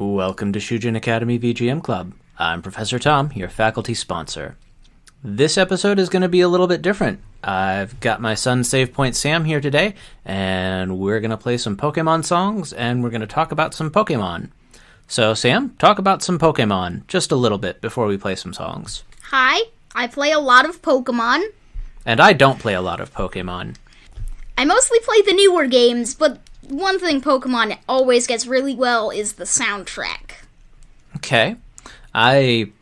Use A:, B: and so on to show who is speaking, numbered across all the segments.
A: Welcome to Shujin Academy VGM Club. I'm Professor Tom, your faculty sponsor. This episode is going to be a little bit different. I've got my son Save Point Sam here today, and we're going to play some Pokemon songs, and we're going to talk about some Pokemon. So Sam, talk about some Pokemon, just a little bit, before we play some songs.
B: Hi, I play a lot of Pokemon.
A: And I don't play a lot of Pokemon.
B: I mostly play the newer games, but one thing Pokemon always gets really well is the soundtrack.
A: Okay. I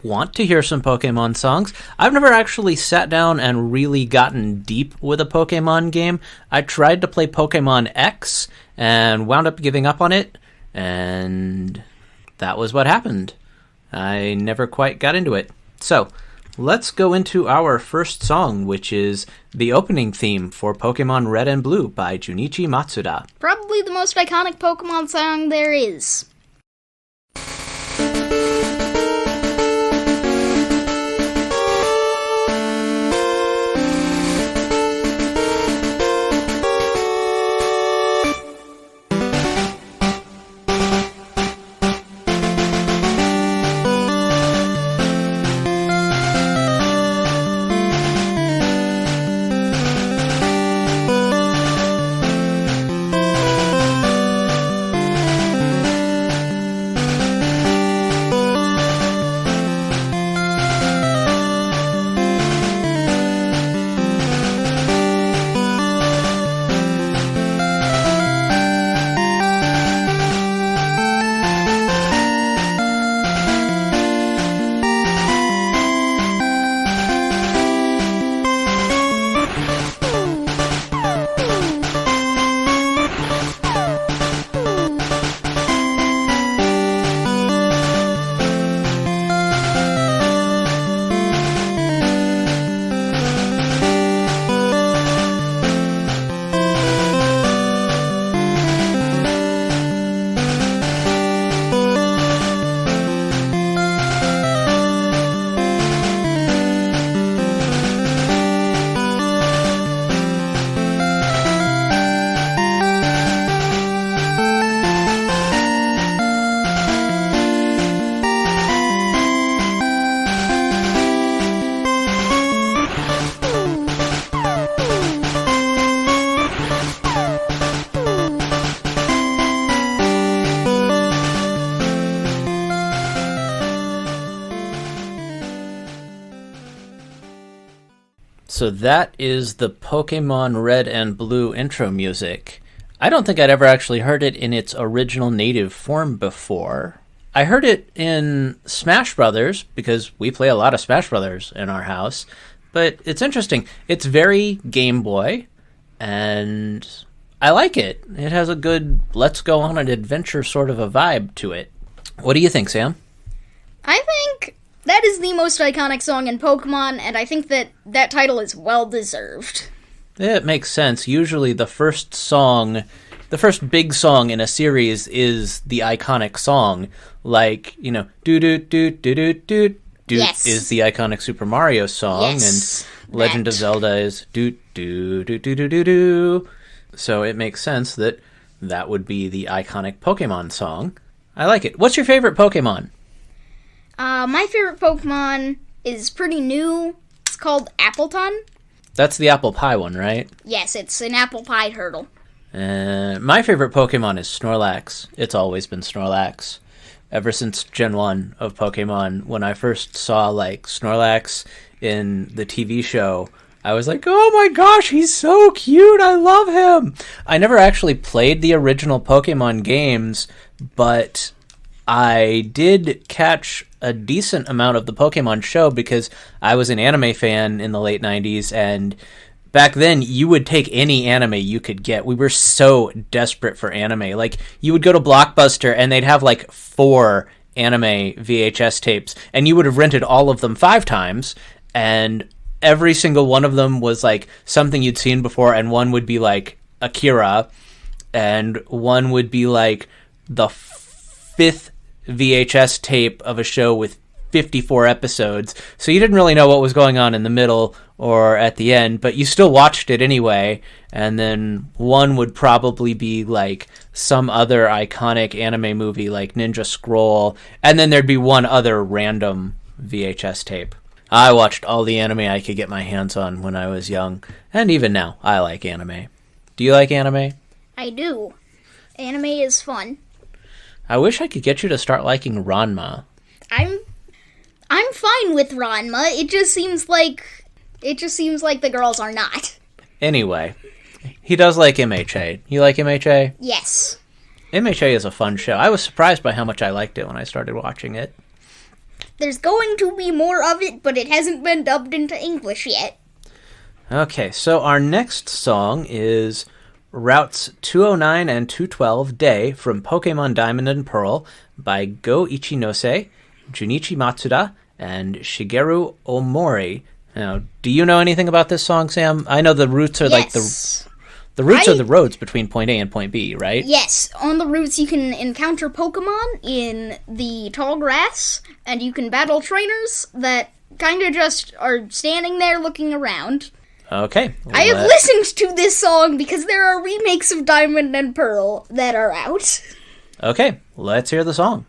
A: want to hear some Pokemon songs. I've never actually sat down and really gotten deep with a Pokemon game. I tried to play Pokemon X and wound up giving up on it, and that was what happened. I never quite got into it. So, let's go into our first song, which is the opening theme for Pokemon Red and Blue by Junichi Matsuda.
B: Probably the most iconic Pokemon song there is.
A: So that is the Pokemon Red and Blue intro music. I don't think I'd ever actually heard it in its original native form before. I heard it in Smash Brothers, because we play a lot of Smash Brothers in our house, but it's interesting. It's very Game Boy, and I like it. It has a good let's go on an adventure sort of a vibe to it. What do you think, Sam?
B: I think that is the most iconic song in Pokemon, and I think that title is well-deserved.
A: It makes sense. Usually the first big song in a series is the iconic song. Like, do-do-do-do-do-do
B: Yes.
A: is the iconic Super Mario song,
B: Yes,
A: and Legend of Zelda is do-do-do-do-do-do. So it makes sense that would be the iconic Pokemon song. I like it. What's your favorite Pokemon?
B: My favorite Pokemon is pretty new. It's called Appleton.
A: That's the apple pie one, right?
B: Yes, it's an apple pie turtle.
A: My favorite Pokemon is Snorlax. It's always been Snorlax. Ever since Gen 1 of Pokemon, when I first saw, Snorlax in the TV show, I was like, oh my gosh, he's so cute, I love him! I never actually played the original Pokemon games, but I did catch a decent amount of the Pokemon show because I was an anime fan in the late 90s, and back then you would take any anime you could get. We were so desperate for anime. You would go to Blockbuster and they'd have 4 anime VHS tapes, and you would have rented all of them 5 times, and every single one of them was something you'd seen before, and one would be Akira, and one would be the 5th VHS tape of a show with 54 episodes, so you didn't really know what was going on in the middle or at the end, but you still watched it anyway. And then one would probably be like some other iconic anime movie like Ninja Scroll, and then there'd be one other random VHS tape. I watched all the anime I could get my hands on when I was young, and even now, I like anime. Do you like anime?
B: I do. Anime is fun.
A: I wish I could get you to start liking Ranma.
B: I'm fine with Ranma. It just seems like the girls are not.
A: Anyway, he does like MHA. You like MHA?
B: Yes.
A: MHA is a fun show. I was surprised by how much I liked it when I started watching it.
B: There's going to be more of it, but it hasn't been dubbed into English yet.
A: Okay, so our next song is Routes 209 and 212 Day from Pokémon Diamond and Pearl by Go Ichinose, Junichi Matsuda, and Shigeru Omori. Now, do you know anything about this song, Sam? I know the routes are like the routes are the roads between point A and point B, right?
B: Yes. On the routes, you can encounter Pokemon in the tall grass, and you can battle trainers that kind of just are standing there looking around.
A: Okay.
B: I have listened to this song because there are remakes of Diamond and Pearl that are out.
A: Okay, let's hear the song.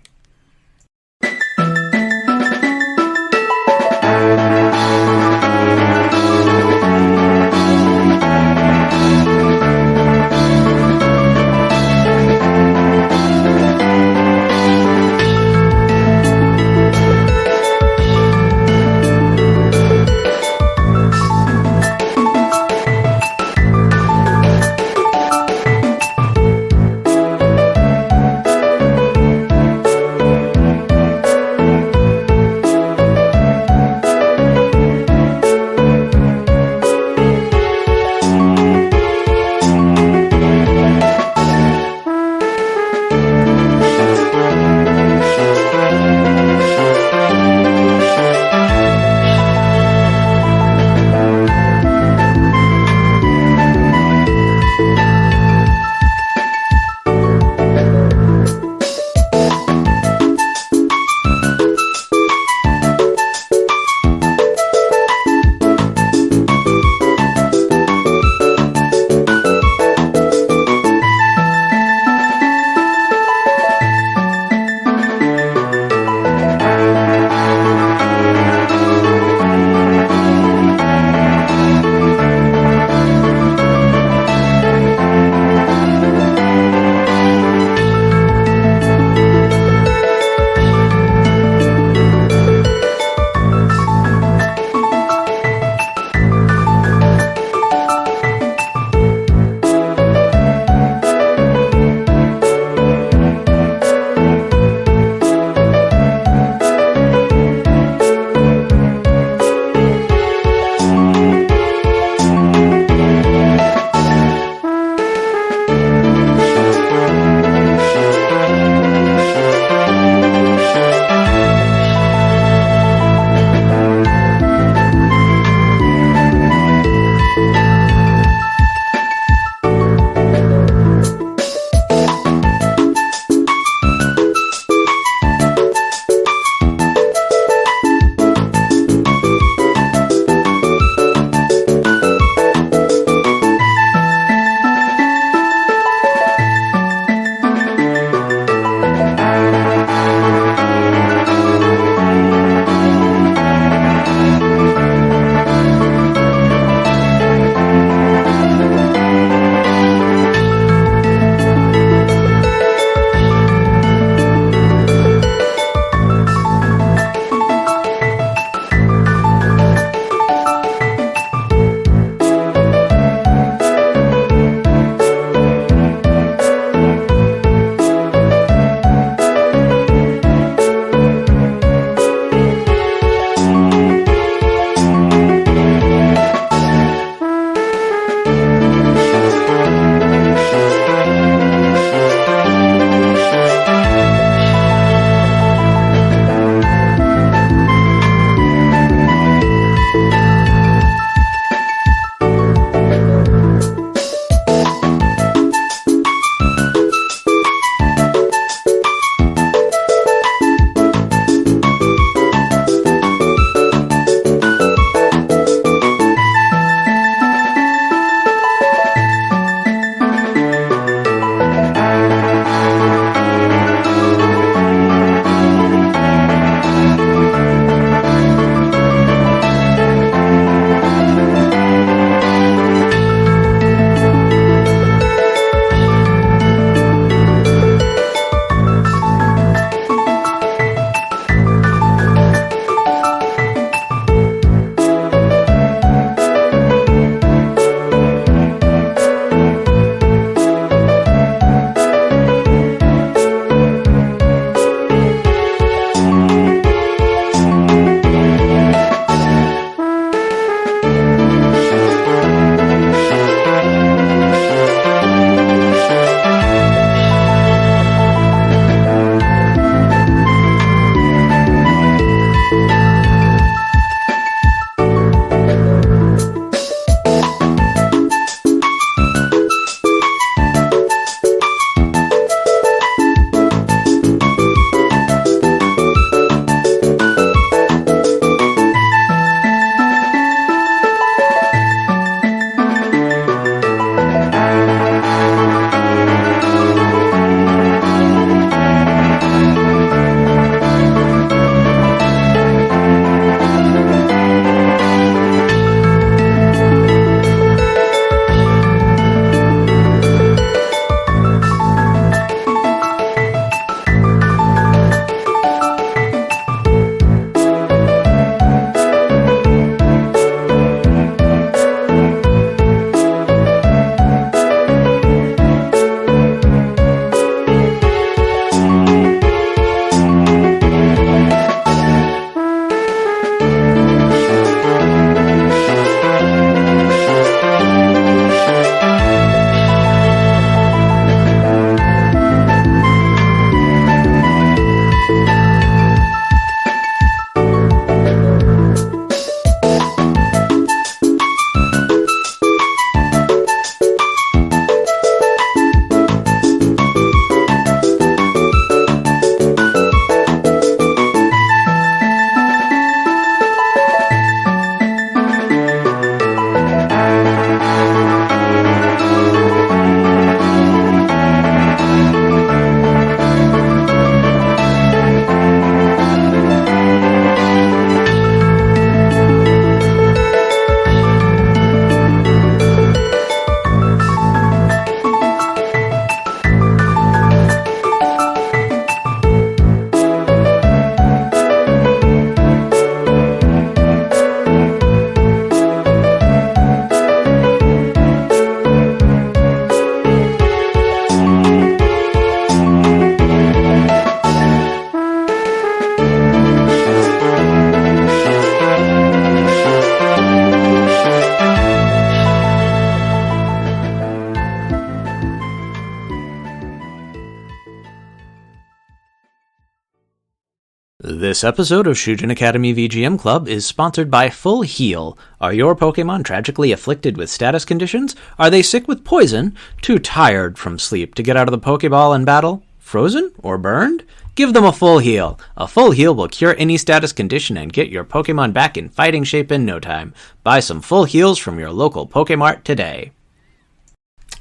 A: This episode of Shujin Academy VGM Club is sponsored by Full Heal. Are your Pokémon tragically afflicted with status conditions? Are they sick with poison? Too tired from sleep to get out of the Pokeball in battle? Frozen or burned? Give them a Full Heal. A Full Heal will cure any status condition and get your Pokemon back in fighting shape in no time. Buy some Full Heals from your local Pokemart today.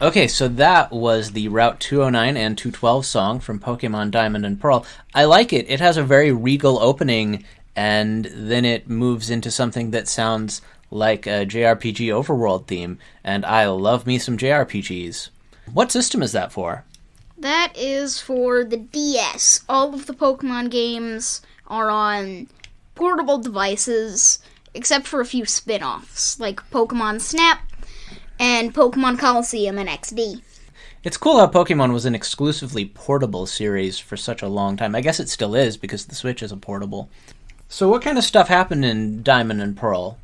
A: Okay, so that was the Route 209 and 212 song from Pokemon Diamond and Pearl. I like it. It has a very regal opening, and then it moves into something that sounds like a JRPG overworld theme, and I love me some JRPGs. What system is that for?
B: That is for the DS. All of the Pokemon games are on portable devices, except for a few spin-offs, like Pokemon Snap and Pokemon Coliseum and XD.
A: It's cool how Pokemon was an exclusively portable series for such a long time. I guess it still is, because the Switch is a portable. So what kind of stuff happened in Diamond and Pearl?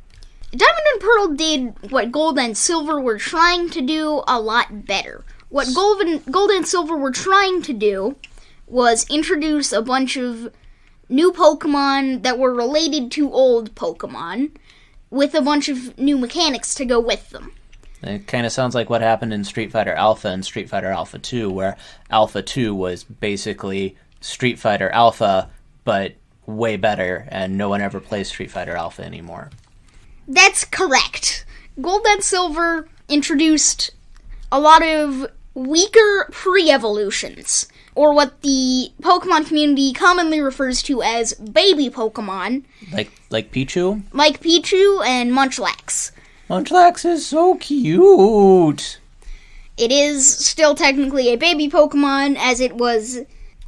B: Diamond and Pearl did what Gold and Silver were trying to do a lot better. What Gold and Silver were trying to do was introduce a bunch of new Pokemon that were related to old Pokemon, with a bunch of new mechanics to go with them.
A: It kind of sounds like what happened in Street Fighter Alpha and Street Fighter Alpha 2, where Alpha 2 was basically Street Fighter Alpha, but way better, and no one ever plays Street Fighter Alpha anymore.
B: That's correct. Gold and Silver introduced a lot of weaker pre-evolutions, or what the Pokemon community commonly refers to as baby Pokemon.
A: Like Pichu?
B: Like Pichu and Munchlax.
A: Munchlax is so cute.
B: It is still technically a baby Pokemon, as it was,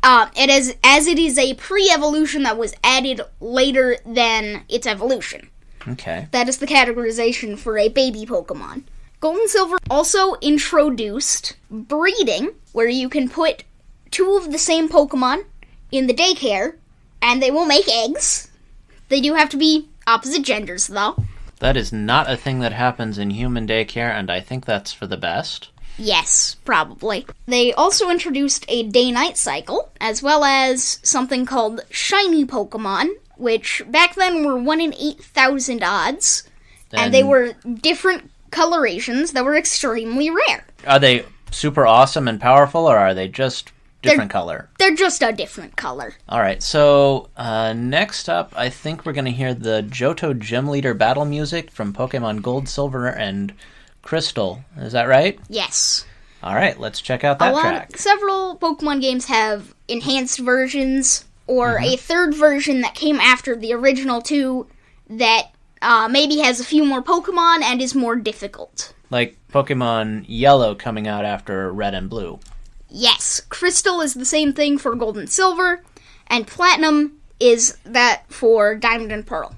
B: as it is a pre-evolution that was added later than its evolution.
A: Okay.
B: That is the categorization for a baby Pokemon. Gold and Silver also introduced breeding, where you can put two of the same Pokemon in the daycare, and they will make eggs. They do have to be opposite genders, though.
A: That is not a thing that happens in human daycare, and I think that's for the best.
B: Yes, probably. They also introduced a day-night cycle, as well as something called shiny Pokemon, which back then were 1 in 8,000 odds, and they were different colorations that were extremely rare.
A: Are they super awesome and powerful, or are they just different color?
B: They're just a different color.
A: Alright, so next up, I think we're going to hear the Johto Gym Leader battle music from Pokemon Gold, Silver, and Crystal. Is that right?
B: Yes.
A: Alright, let's check out that track.
B: Several Pokemon games have enhanced versions, or a third version that came after the original two that maybe has a few more Pokemon and is more difficult.
A: Like Pokemon Yellow coming out after Red and Blue.
B: Yes, Crystal is the same thing for Gold and Silver, and Platinum is that for Diamond and Pearl.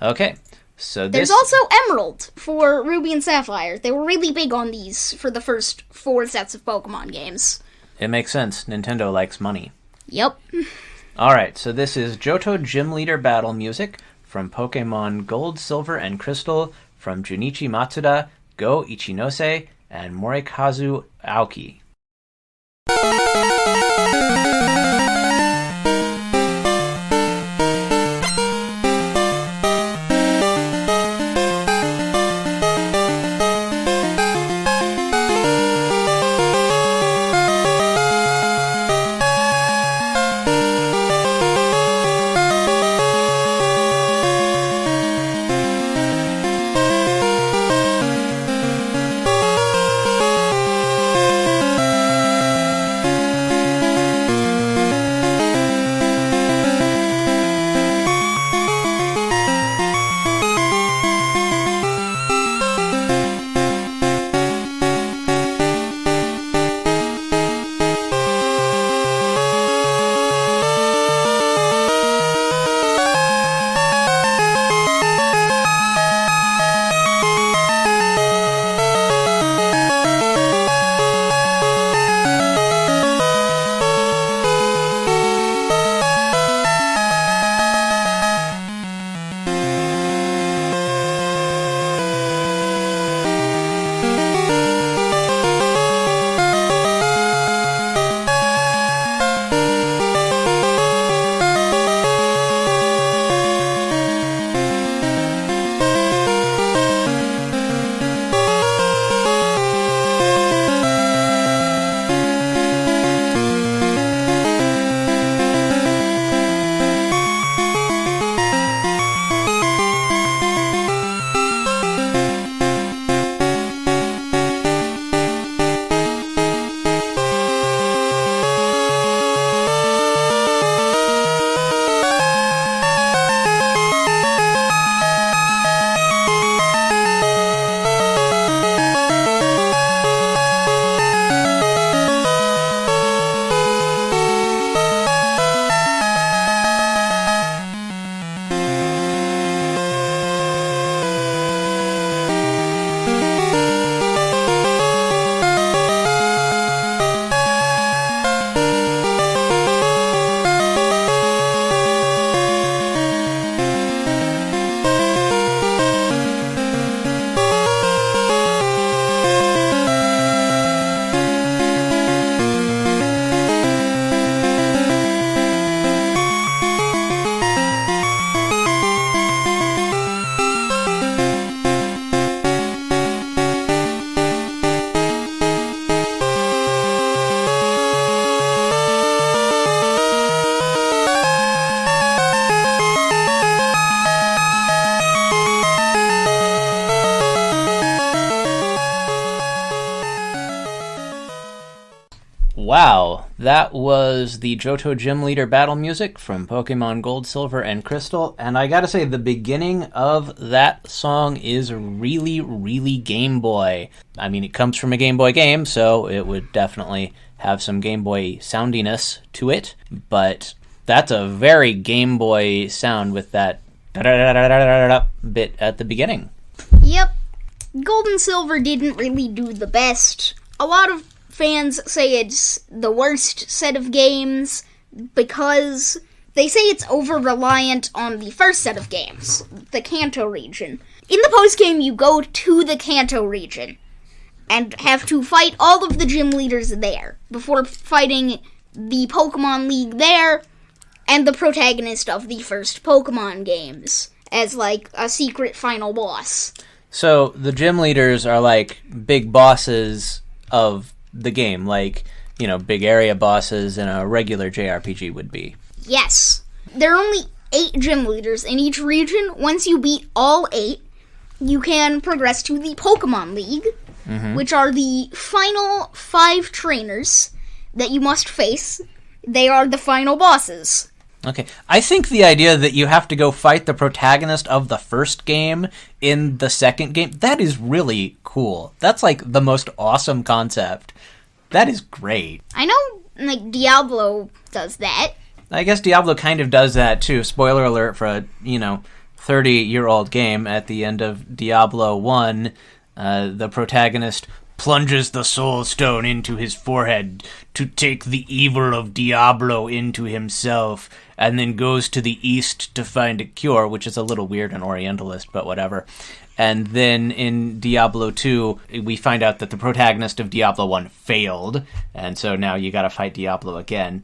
A: Okay, so
B: There's also Emerald for Ruby and Sapphire. They were really big on these for the first 4 sets of Pokemon games.
A: It makes sense. Nintendo likes money.
B: Yep.
A: Alright, so this is Johto Gym Leader battle music from Pokemon Gold, Silver, and Crystal from Junichi Matsuda, Go Ichinose, and Morikazu Aoki. that was the Johto Gym Leader battle music from Pokemon Gold, Silver, and Crystal. And I gotta say, the beginning of that song is really, really Game Boy. I mean, it comes from a Game Boy game, so it would definitely have some Game Boy soundiness to it. But that's a very Game Boy sound with that bit at the beginning.
B: Yep. Gold and Silver didn't really do the best. A lot of fans say it's the worst set of games because they say it's over-reliant on the first set of games, the Kanto region. In the post-game, you go to the Kanto region and have to fight all of the gym leaders there before fighting the Pokemon League there and the protagonist of the first Pokemon games as, like, a secret final boss.
A: So the gym leaders are like big bosses of the game, like, you know, big area bosses in a regular JRPG would be.
B: Yes. There are only 8 gym leaders in each region. Once you beat all 8, you can progress to the Pokemon League, which are the final 5 trainers that you must face. They are the final bosses.
A: Okay. I think the idea that you have to go fight the protagonist of the first game in the second game, that is really cool. That's like the most awesome concept. That is great.
B: I know, like, Diablo does that.
A: I guess Diablo kind of does that too. Spoiler alert for a, 30-year-old game. At the end of Diablo 1, the protagonist plunges the soul stone into his forehead to take the evil of Diablo into himself, and then goes to the east to find a cure, which is a little weird and orientalist, but whatever. And then in Diablo 2, we find out that the protagonist of Diablo 1 failed, and so now you gotta fight Diablo again.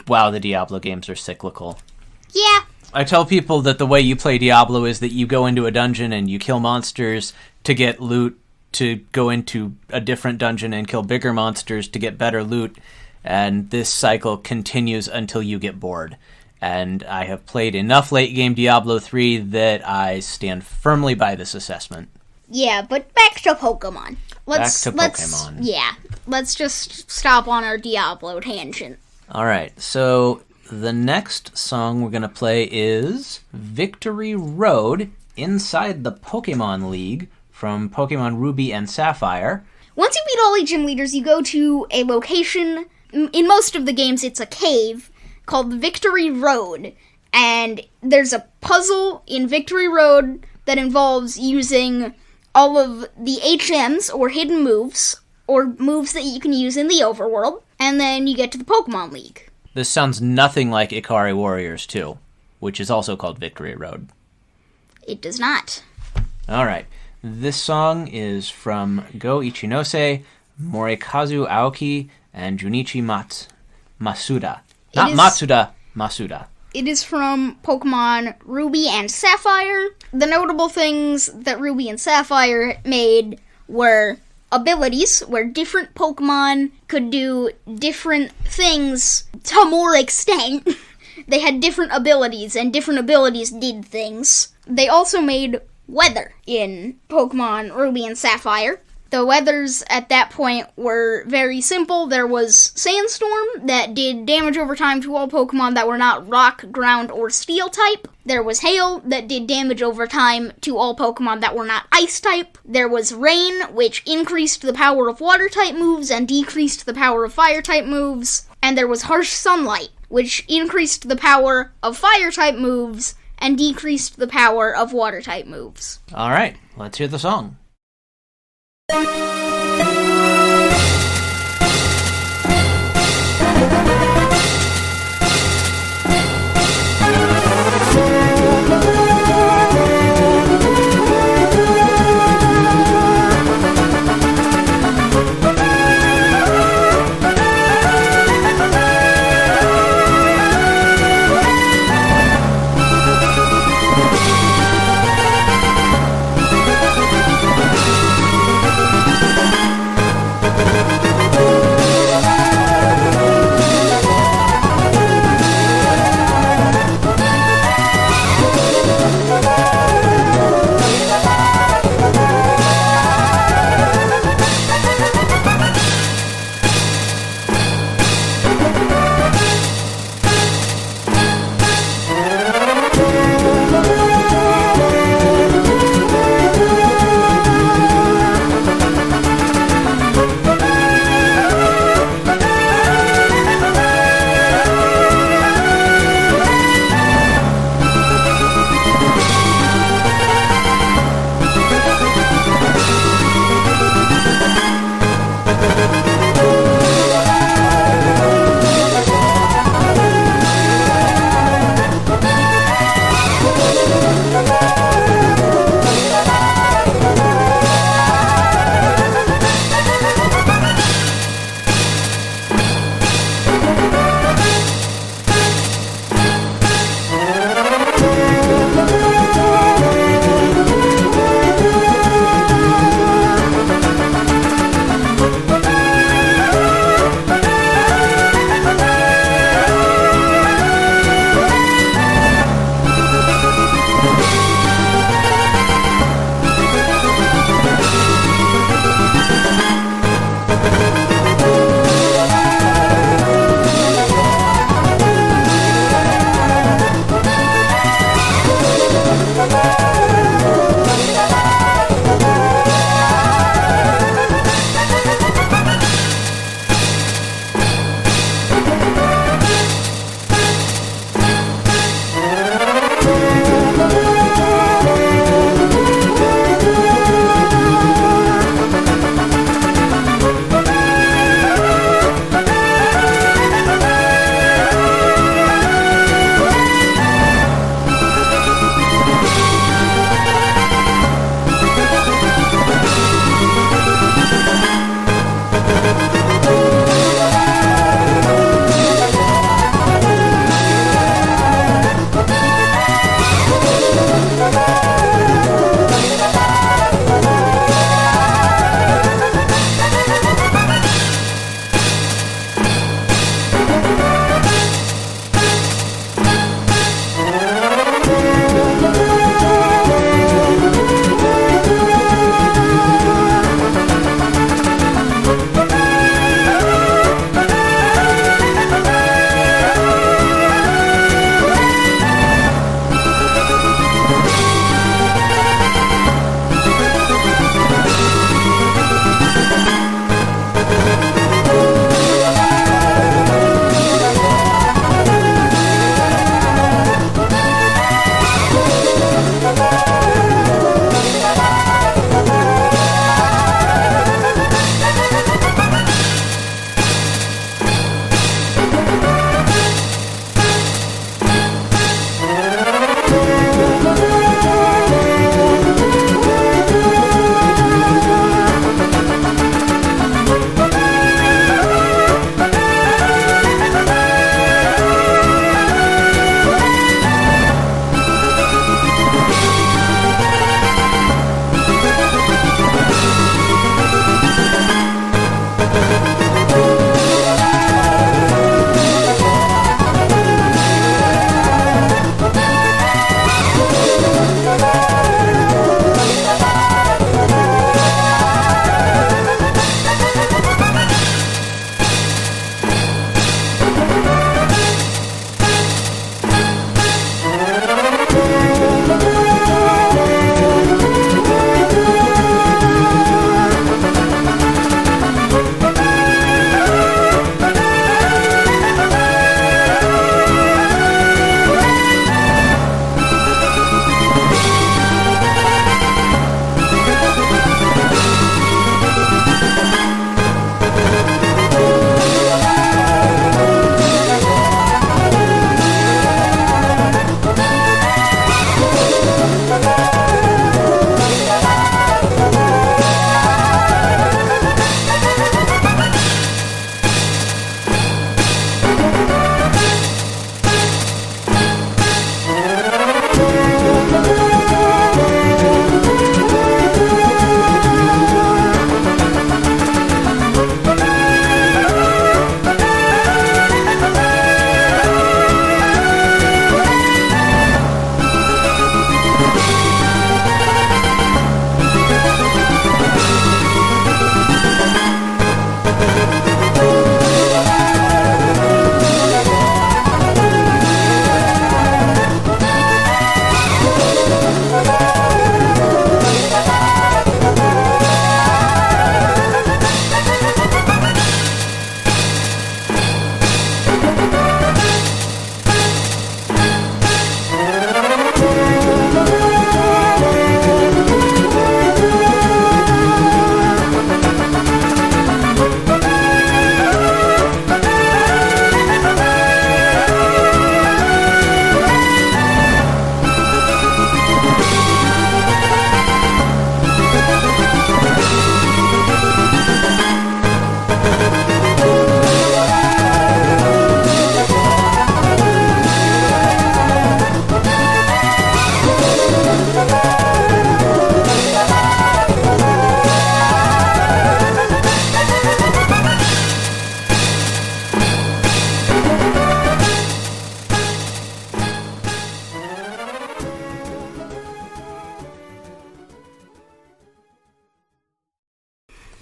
A: Wow, the Diablo games are cyclical.
B: Yeah.
A: I tell people that the way you play Diablo is that you go into a dungeon and you kill monsters to get loot, to go into a different dungeon and kill bigger monsters to get better loot, and this cycle continues until you get bored. And I have played enough late-game Diablo 3 that I stand firmly by this assessment.
B: Yeah, but back to Pokemon.
A: Pokemon.
B: Yeah, let's just stop on our Diablo tangent.
A: Alright, so the next song we're going to play is Victory Road Inside the Pokemon League from Pokemon Ruby and Sapphire.
B: Once you beat all 8 gym leaders, you go to a location. In most of the games, it's a cave called Victory Road. And there's a puzzle in Victory Road that involves using all of the HMs, or hidden moves, or moves that you can use in the overworld. And then you get to the Pokemon League.
A: This sounds nothing like Ikari Warriors 2, which is also called Victory Road.
B: It does not.
A: Alright. This song is from Go Ichinose, Morikazu Aoki, and Junichi Masuda. Masuda.
B: It is from Pokemon Ruby and Sapphire. The notable things that Ruby and Sapphire made were abilities, where different Pokemon could do different things to more extent. They had different abilities, and different abilities did things. They also made weather in Pokemon Ruby and Sapphire. The weathers at that point were very simple. There was Sandstorm that did damage over time to all Pokemon that were not Rock, Ground, or Steel type. There was Hail that did damage over time to all Pokemon that were not Ice type. There was Rain, which increased the power of Water type moves and decreased the power of Fire type moves. And there was Harsh Sunlight, which increased the power of Fire type moves and decreased the power of Water type moves.
A: Alright, let's hear the song.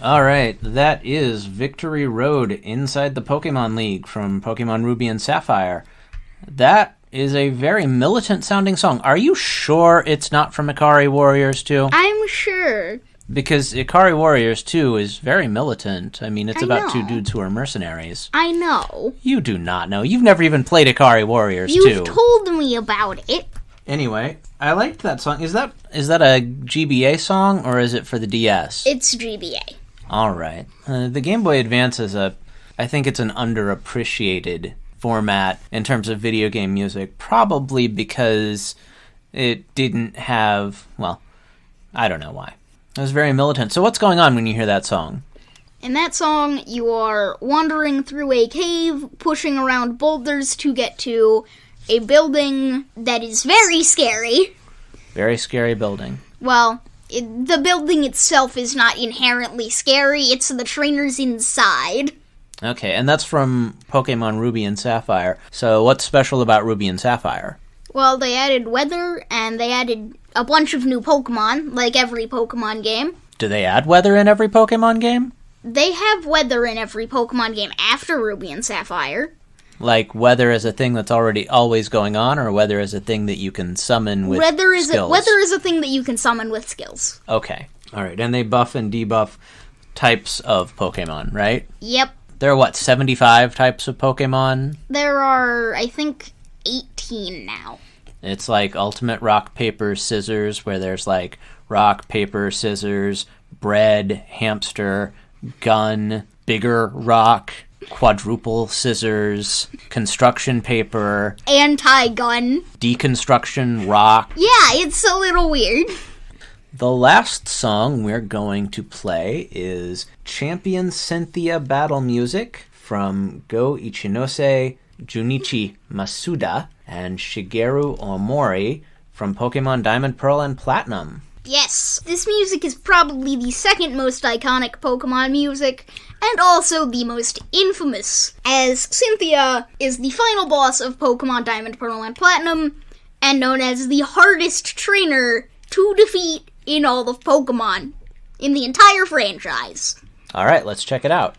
A: All right, that is Victory Road Inside the Pokemon League from Pokemon Ruby and Sapphire. That is a very militant-sounding song. Are you sure it's not from Ikari Warriors 2?
B: I'm sure.
A: Because Ikari Warriors 2 is very militant. I mean, it's about
B: know.
A: two dudes who are mercenaries.
B: I know.
A: You do not know. You've never even played Ikari Warriors 2.
B: You've told me about it.
A: Anyway, I liked that song. Is that a GBA song, or is it for the DS?
B: It's GBA.
A: All right. The Game Boy Advance is I think it's an underappreciated format in terms of video game music, probably because it didn't have, well, I don't know why. It was very militant. So what's going on when you hear that song?
B: In that song, you are wandering through a cave, pushing around boulders to get to a building that is very scary.
A: Very scary building.
B: Well, the building itself is not inherently scary, it's the trainers inside.
A: Okay, and that's from Pokemon Ruby and Sapphire. So what's special about Ruby and Sapphire?
B: Well, they added weather, and they added a bunch of new Pokemon, like every Pokemon game.
A: Do they add weather in every Pokemon game?
B: They have weather in every Pokemon game after Ruby and Sapphire.
A: Like weather is a thing that's already always going on, or weather is a thing that you can summon with skills?
B: Weather is a thing that you can summon with skills.
A: Okay. All right, and they buff and debuff types of Pokemon, right?
B: Yep.
A: There are, 75 types of Pokemon?
B: There are, I think, 18 now.
A: It's like Ultimate Rock, Paper, Scissors, where there's like rock, paper, scissors, bread, hamster, gun, bigger rock, quadruple scissors, construction paper,
B: anti-gun,
A: deconstruction rock.
B: Yeah, it's a little weird.
A: The last song we're going to play is Champion Cynthia Battle Music from Go Ichinose Junichi Masuda and Shigeru Omori from Pokemon Diamond, Pearl, and Platinum.
B: Yes, this music is probably the second most iconic Pokemon music, and also the most infamous, as Cynthia is the final boss of Pokemon Diamond, Pearl, and Platinum, and known as the hardest trainer to defeat in all of Pokemon, in the entire franchise.
A: Alright, let's check it out.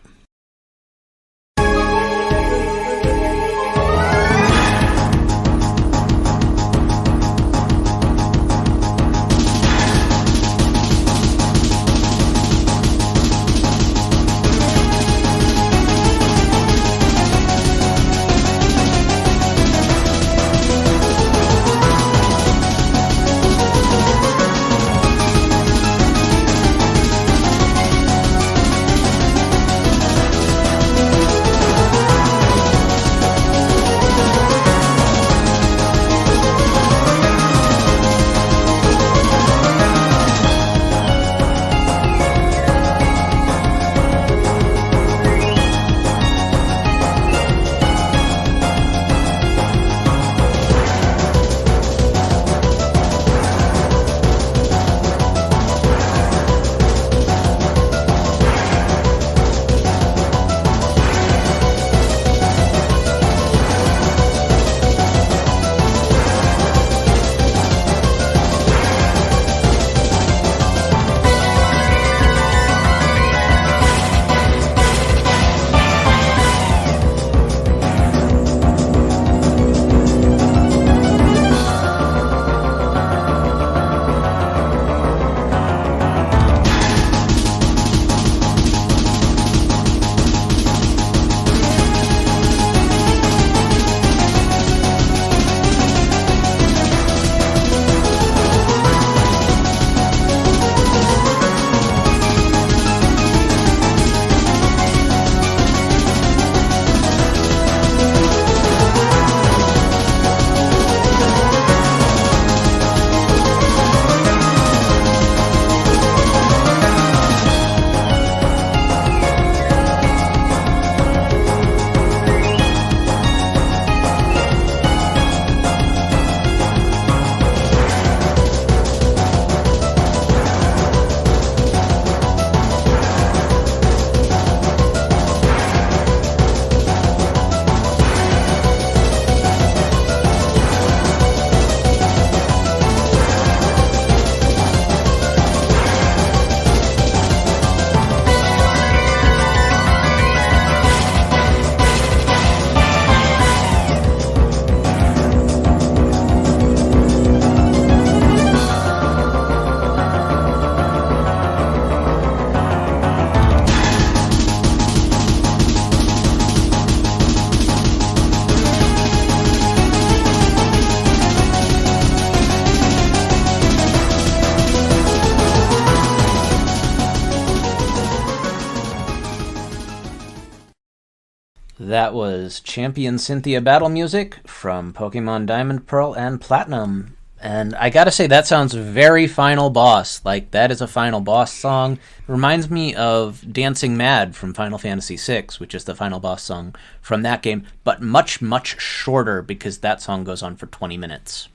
A: That was Champion Cynthia battle music from Pokemon Diamond, Pearl, and Platinum. And I gotta say, that sounds very Final Boss. Like, that is a Final Boss song. Reminds me of Dancing Mad from Final Fantasy VI, which is the Final Boss song from that game, but much, much shorter because that song goes on for 20 minutes.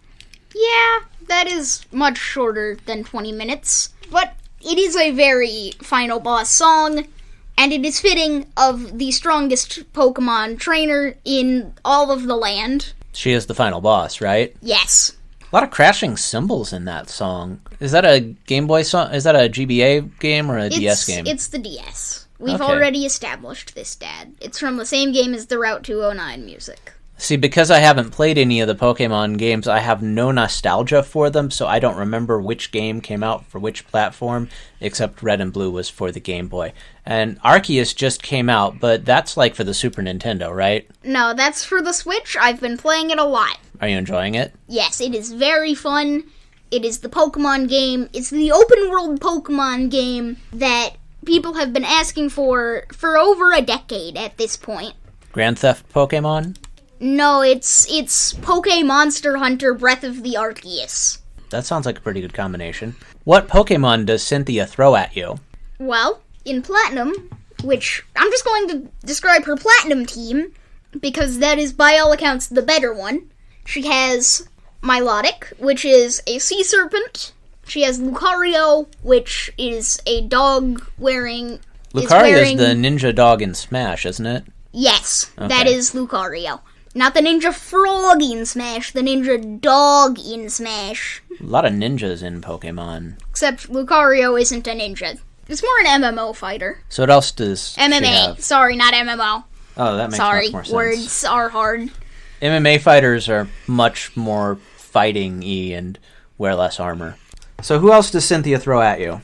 B: Yeah, that is much shorter than 20 minutes. But it is a very Final Boss song, and it is fitting of the strongest Pokemon trainer in all of the land.
A: She is the final boss, right?
B: Yes.
A: A lot of crashing cymbals in that song. Is that a Game Boy song? Is that a GBA game or a DS game?
B: It's the DS. We've already established this, Dad. It's from the same game as the Route 209 music.
A: See, because I haven't played any of the Pokemon games, I have no nostalgia for them, so I don't remember which game came out for which platform, except Red and Blue was for the Game Boy. And Arceus just came out, but that's like for the Super Nintendo, right?
B: No, that's for the Switch. I've been playing it a lot.
A: Are you enjoying it?
B: Yes, it is very fun. It is the Pokemon game. It's the open-world Pokemon game that people have been asking for over a decade at this point.
A: Grand Theft Pokemon?
B: No, it's Monster Hunter Breath of the Arceus.
A: That sounds like a pretty good combination. What Pokemon does Cynthia throw at you?
B: Well, in Platinum, which I'm just going to describe her Platinum team, because that is by all accounts the better one. She has Milotic, which is a sea serpent. She has Lucario, which is a dog wearing...
A: Lucario is the ninja dog in Smash, isn't it?
B: Yes, okay. That is Lucario. Not the ninja frog in Smash, the ninja dog in Smash.
A: A lot of ninjas in Pokemon.
B: Except Lucario isn't a ninja. It's more an MMO fighter.
A: So what else does
B: MMA.
A: She have?
B: Sorry, not MMO.
A: Oh, that makes much more sense.
B: Words are hard.
A: MMA fighters are much more fighting-y and wear less armor. So who else does Cynthia throw at you?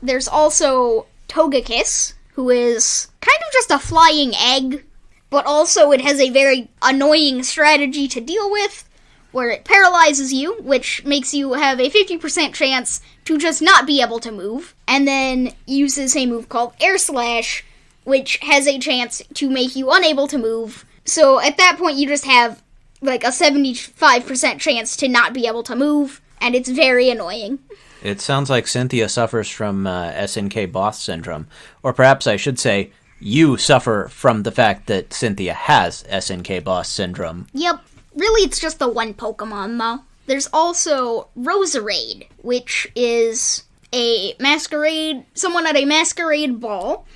B: There's also Togekiss, who is kind of just a flying egg, but also it has a very annoying strategy to deal with, where it paralyzes you, which makes you have a 50% chance to just not be able to move, and then uses a move called Air Slash, which has a chance to make you unable to move. So at that point you just have like a 75% chance to not be able to move, and it's very annoying.
A: It sounds like Cynthia suffers from SNK boss syndrome. Or perhaps I should say, you suffer from the fact that Cynthia has SNK boss syndrome.
B: Yep. Really, it's just the one Pokemon, though. There's also Roserade, which is someone at a masquerade ball,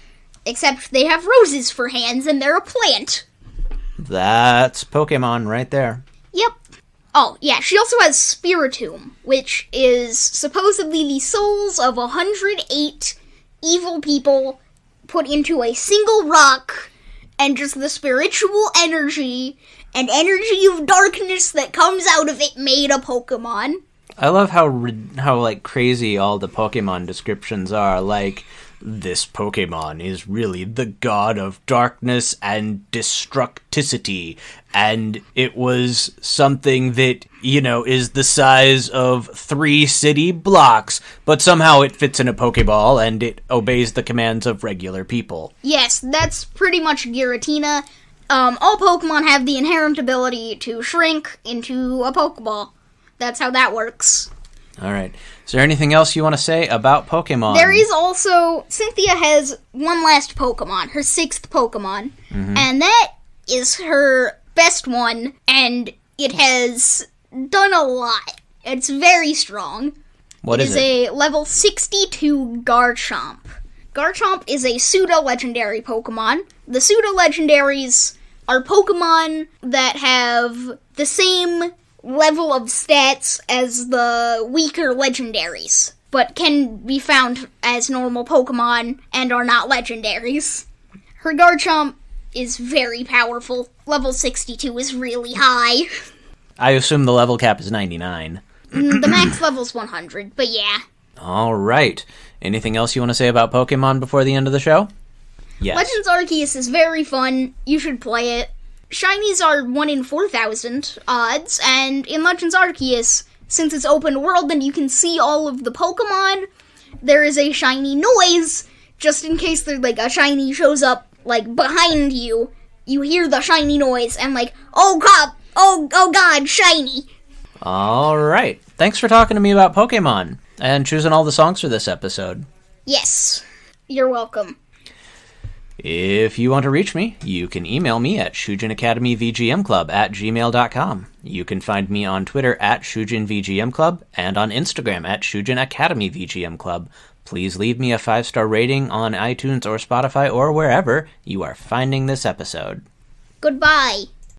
B: except they have roses for hands and they're a plant.
A: That's Pokemon right there.
B: Yep. Oh, yeah, she also has Spiritomb, which is supposedly the souls of 108 evil people put into a single rock, and just the spiritual energy and energy of darkness that comes out of it made a Pokemon.
A: I love how like crazy all the Pokemon descriptions are. Like, this Pokemon is really the god of darkness and destructicity, and it was something that, is the size of 3 city blocks, but somehow it fits in a Pokeball and it obeys the commands of regular people.
B: Yes, that's pretty much Giratina. All Pokemon have the inherent ability to shrink into a Pokeball. That's how that works.
A: All right. Is there anything else you want to say about Pokemon?
B: There is also... Cynthia has one last Pokemon, her 6th Pokemon. Mm-hmm. And that is her best one, and it has done a lot. It's very strong.
A: What is it?
B: It is a level 62 Garchomp. Garchomp is a pseudo-legendary Pokemon. The pseudo-legendaries are Pokemon that have the same level of stats as the weaker legendaries, but can be found as normal Pokemon and are not legendaries. Her Garchomp is very powerful. Level 62 is really high.
A: I assume the level cap is 99.
B: The max level's 100, but yeah.
A: All right. Anything else you want to say about Pokemon before the end of the show? Yes.
B: Legends Arceus is very fun. You should play it. Shinies are 1 in 4,000 odds, and in Legends Arceus, since it's open world and you can see all of the Pokemon, there is a shiny noise, just in case a shiny shows up, behind you. you hear the shiny noise and like, oh crap, oh god, shiny.
A: All right. Thanks for talking to me about Pokemon and choosing all the songs for this episode.
B: Yes, you're welcome.
A: If you want to reach me, you can email me at Shujin Academy VGM Club at gmail.com. You can find me on Twitter at Shujin VGM Club and on Instagram at Shujin Academy VGM Club. Please leave me a 5-star rating on iTunes or Spotify or wherever you are finding this episode.
B: Goodbye.